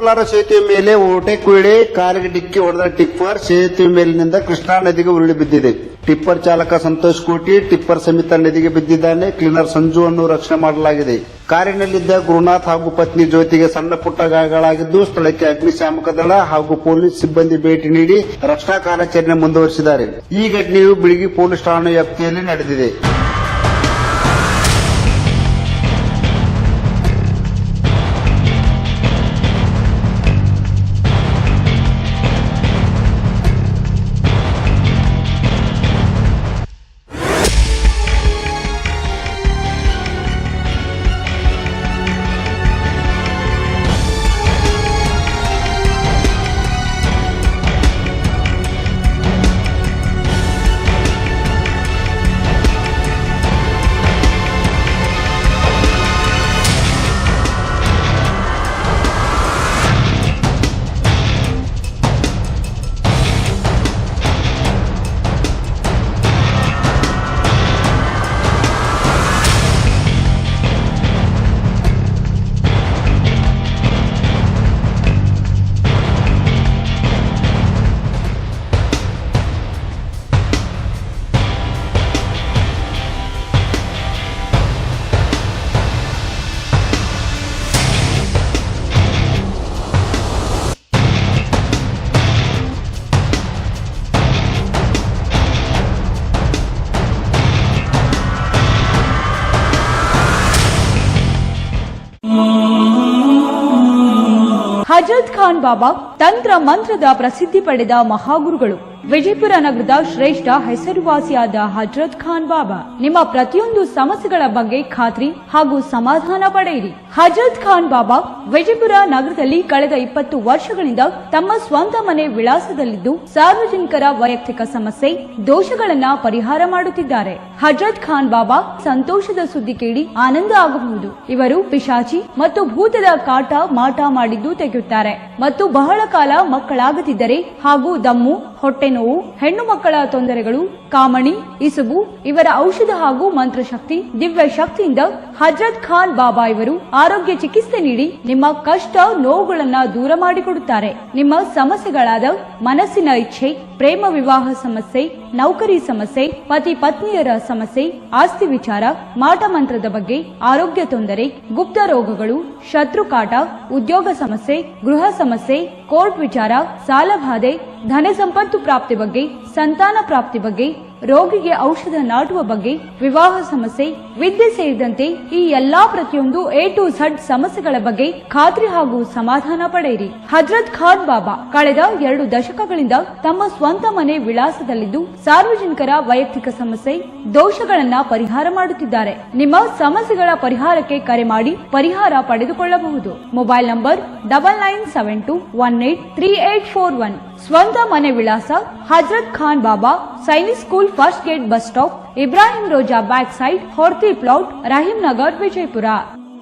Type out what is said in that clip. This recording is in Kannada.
ಕೋಲಾರ ಸೇತುವೆ ಮೇಲೆ ಓವರ್ಟೇಕ್ ವೇಳೆ ಕಾರಿಗೆ ಡಿಕ್ಕಿ ಹೊಡೆದ ಟಿಪ್ಪರ್ ಸೇತುವೆ ಮೇಲಿನಿಂದ ಕೃಷ್ಣಾ ನದಿಗೆ ಉರುಳಿ ಬಿದ್ದಿದೆ. ಟಿಪ್ಪರ್ ಚಾಲಕ ಸಂತೋಷ್ ಕೋಟಿ ಟಿಪ್ಪರ್ ಸಮೇತ ನದಿಗೆ ಬಿದ್ದಿದ್ದಾನೆ. ಕ್ಲೀನರ್ ಸಂಜು ಅನ್ನು ರಕ್ಷಣೆ ಮಾಡಲಾಗಿದೆ. ಕಾರಿನಲ್ಲಿದ್ದ ಗುರುನಾಥ್ ಹಾಗೂ ಪತ್ನಿ ಜ್ಯೋತಿಗೆ ಸಣ್ಣ ಪುಟ್ಟ ಗಾಯಗಳಾಗಿದ್ದು ಸ್ಥಳಕ್ಕೆ ಅಗ್ನಿಶಾಮಕ ದಳ ಹಾಗೂ ಪೊಲೀಸ್ ಸಿಬ್ಬಂದಿ ಭೇಟಿ ನೀಡಿ ರಕ್ಷಣಾ ಕಾರ್ಯಾಚರಣೆ ಮುಂದುವರೆಸಿದ್ದಾರೆ. ಈ ಘಟನೆಯು ಬಿಳಿಗಿ ಪೊಲೀಸ್ ಠಾಣೆ ವ್ಯಾಪ್ತಿಯಲ್ಲಿ ನಡೆದಿದೆ. ಹಜರತ್ ಖಾನ್ ಬಾಬಾ ತಂತ್ರ ಮಂತ್ರದ ಪ್ರಸಿದ್ಧಿ ಪಡೆದ ಮಹಾಗುರುಗಳು. ವಿಜಯಪುರ ನಗರದ ಶ್ರೇಷ್ಠ ಹೆಸರುವಾಸಿಯಾದ ಹಜರತ್ ಖಾನ್ ಬಾಬಾ ನಿಮ್ಮ ಪ್ರತಿಯೊಂದು ಸಮಸ್ಯೆಗಳ ಬಗ್ಗೆ ಖಾತ್ರಿ ಹಾಗೂ ಸಮಾಧಾನ ಪಡೆಯಿರಿ. ಹಜರತ್ ಖಾನ್ ಬಾಬಾ ವಿಜಯಪುರ ನಗರದಲ್ಲಿ ಕಳೆದ 20 ವರ್ಷಗಳಿಂದ ತಮ್ಮ ಸ್ವಂತ ಮನೆ ವಿಳಾಸದಲ್ಲಿದ್ದು ಸಾರ್ವಜನಿಕರ ವೈಯಕ್ತಿಕ ಸಮಸ್ಯೆ ದೋಷಗಳನ್ನ ಪರಿಹಾರ ಮಾಡುತ್ತಿದ್ದಾರೆ. ಹಜರತ್ ಖಾನ್ ಬಾಬಾ ಸಂತೋಷದ ಸುದ್ದಿ ಕೇಳಿ ಆನಂದ ಆಗಬಹುದು. ಇವರು ಪಿಶಾಚಿ ಮತ್ತು ಭೂತದ ಕಾಟ ಮಾಟ ಮಾಡಿದ್ದು ತೆಗೆಯುತ್ತಾರೆ ಮತ್ತು ಬಹಳ ಕಾಲ ಮಕ್ಕಳಾಗದಿದ್ದರೆ ಹಾಗೂ ದಮ್ಮು, ಹೊಟ್ಟೆ ನೋವು, ಹೆಣ್ಣು ಮಕ್ಕಳ ತೊಂದರೆಗಳು, ಕಾಮಣಿ, ಇಸುಬು ಇವರ ಔಷಧ ಹಾಗೂ ಮಂತ್ರಶಕ್ತಿ, ದಿವ್ಯ ಶಕ್ತಿಯಿಂದ ಹಜರತ್ ಖಾನ್ ಬಾಬಾ ಇವರು ಆರೋಗ್ಯ ಚಿಕಿತ್ಸೆ ನೀಡಿ ನಿಮ್ಮ ಕಷ್ಟ ನೋವುಗಳನ್ನ ದೂರ ಮಾಡಿಕೊಡುತ್ತಾರೆ. ನಿಮ್ಮ ಸಮಸ್ಯೆಗಳಾದ ಮನಸ್ಸಿನ ಇಚ್ಛೆ, ಪ್ರೇಮ ವಿವಾಹ ಸಮಸ್ಯೆ, ನೌಕರಿ ಸಮಸ್ಯೆ, ಪತಿ ಪತ್ನಿಯರ ಸಮಸ್ಯೆ, ಆಸ್ತಿ ವಿಚಾರ, ಮಾಟ ಮಂತ್ರದ ಬಗ್ಗೆ, ಆರೋಗ್ಯ ತೊಂದರೆ, ಗುಪ್ತ ರೋಗಗಳು, ಶತ್ರುಕಾಟ, ಉದ್ಯೋಗ ಸಮಸ್ಯೆ, ಗೃಹ ಸಮಸ್ಯೆ, ಕೋರ್ಟ್ ವಿಚಾರ, ಸಾಲಬಾಧೆ, ಧನ ಸಂಪತ್ತು ಪ್ರಾಪ್ತಿ ಬಗ್ಗೆ, ಸಂತಾನ ಪ್ರಾಪ್ತಿ ಬಗ್ಗೆ, ರೋಗಿಗೆ ಔಷಧ ನಾಟುವ ಬಗ್ಗೆ, ವಿವಾಹ ಸಮಸ್ಯೆ, ವಿದ್ಯೆ ಸೇರಿದಂತೆ ಈ ಎಲ್ಲಾ ಪ್ರತಿಯೊಂದು A to Z ಸಮಸ್ಯೆಗಳ ಬಗ್ಗೆ ಖಾತ್ರಿ ಹಾಗೂ ಸಮಾಧಾನ ಪಡೆಯಿರಿ. ಹಜರತ್ ಖಾನ್ ಬಾಬಾ ಕಳೆದ 2 ದಶಕಗಳಿಂದ ತಮ್ಮ ಸ್ವಂತ ಮನೆ ವಿಳಾಸದಲ್ಲಿದ್ದು ಸಾರ್ವಜನಿಕರ ವೈಯಕ್ತಿಕ ಸಮಸ್ಯೆ ದೋಷಗಳನ್ನ ಪರಿಹಾರ ಮಾಡುತ್ತಿದ್ದಾರೆ. ನಿಮ್ಮ ಸಮಸ್ಯೆಗಳ ಪರಿಹಾರಕ್ಕೆ ಕರೆ ಮಾಡಿ ಪರಿಹಾರ ಪಡೆದುಕೊಳ್ಳಬಹುದು. Mobile number 9972183841. ಸ್ವಂತ ಮನೆ ವಿಳಾಸ Hazrat Khan Baba, Sainik school, first gate, bus stop, Ibrahim Roza back side, Horti plot, Rahim Nagar, Vijayapura.